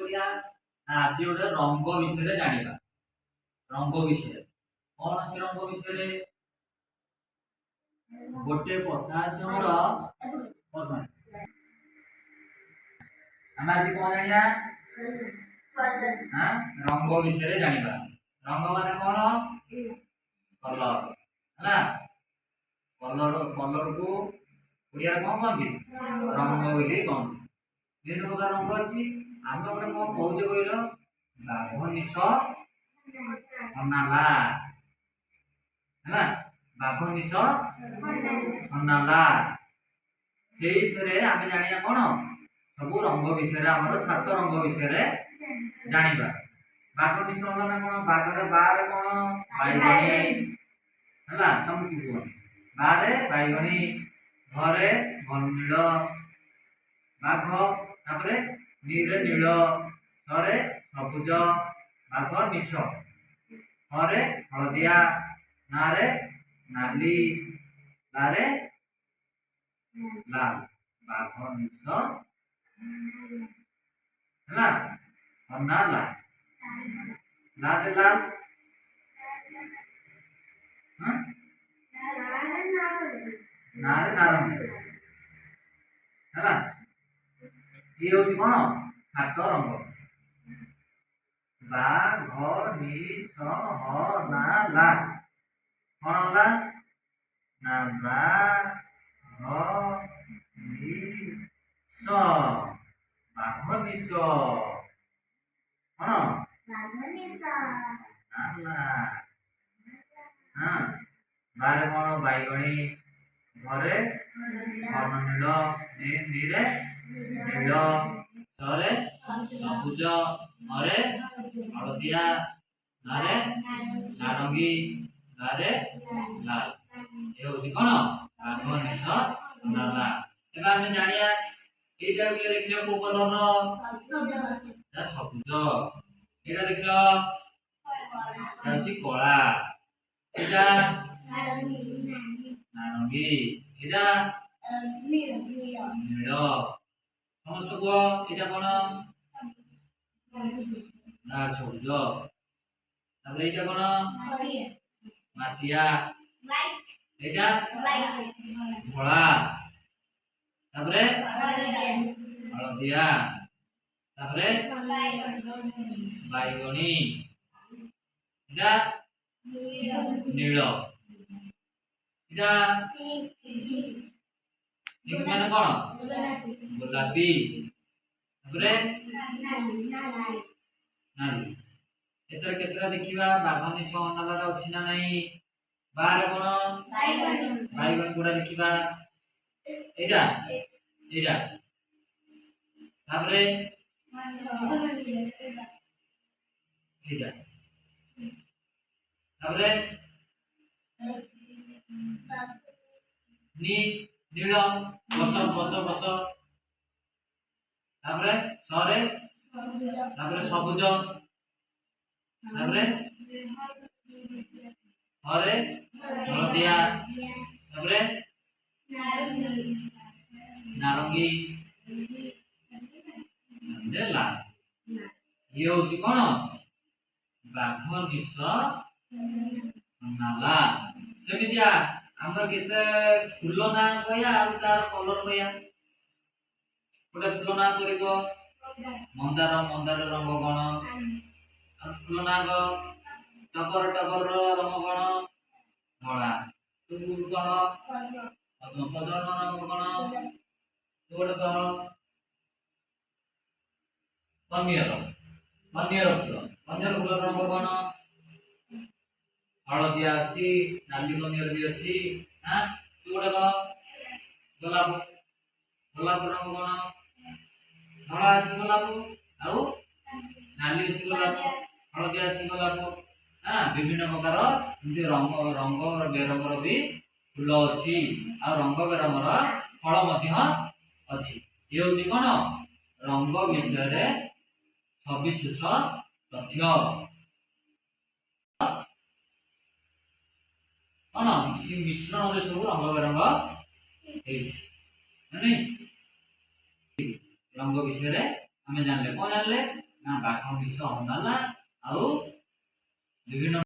करिया आज गोटे रंग विषय जानिबा रंग विषय कौन से रंग विषय गोटे कथा अछि हमर हम आज कौन जानिया हां रंग विषय जानिबा रंग माने कौन कलर है कलर कलर को ओडिया कौन कहती रंग बोली कहती विभिन्न प्रकार रंग अच्छी आम गोटे कौन कौचे कहल बाघ निश अनाला है बाघ निश अनाला से आम जानिया कौन सब रंग विषय आम 7 रंग विषय जानिबा बाघ निश अनाला कौन बाघर बारे कौन बैगणी है तुम कि कह बारे बैगणी घरे नील बाघ तापरे नीरे नील सरे सबुज बाघ निश हरे हलदिया नारे नाली लारे लाल बाघ निश है अन्ना लाल लाल लाल नारे नारंगी है ये हूँ कौन 7 रंग बाघ निश ना ला कौन होला ना बाघ निश बाघ निश कौन ना हाँ बारे कौन बैगणी घरे नील नीरे नील सरे सबुज हरे हलदिया नारे नारंगी लारे लाल ये हूँ कौन बाघ निश नाला एबे आमे जानिया एटा बिले देखियो को कलर सबुज एटा देखियो होची कला एटा नारंगी एटा नील समस्त को एटा कोन लाल सबुज अब एटा कोन माटिया एटा धला तापरे हलदिया तापरे बैगणी एटा नील एटा एक माने कोन गुलाबी तापरे नाली एतर केतरा देखिबा बाघ निश अनाला अछि ना नाही बाहर कोन बैगणी गुडा देखिबा एटा एटा तापरे एटा तापरे नील बस तापरे सरे तापरे सबुज तापरे हरे हलदिया तापरे नारंगी लाल ये हूँ कौन बाघ निश नाला सेमितिया आमर केते फूल ना कहया आ तार कलर कहया गोटे फूल ना करिबो मंदार मंदार रंग कोन आ फूल ना ग टगर टगर रंग कोन धला तू कह पदर रंग कोन गोड कह पनियर पनियर फूल रंग कोन हलदिया अच्छी नाली पनियर भी अच्छी हाँ तू गोटे कह गोलाप गोलाप रंग कोन धला अच्छी गोलाप आउ नाली अच्छी गोलाप हलदिया अच्छी गोलाप हाँ विभिन्न प्रकार रंग रंग बेरंगर भी फूल अच्छी आ रंग बेरंगर फल अच्छी ये हूँ कौन रंग विषय सविशेष तथ्य कौन ये मिश्रण जो सब रंग बेरंग रंग विषय आम जानले कौन जानले ନା ବାଘ ବିଷ ଅଣ୍ଡାଲା ଆଉ ବିଭିନ୍ନ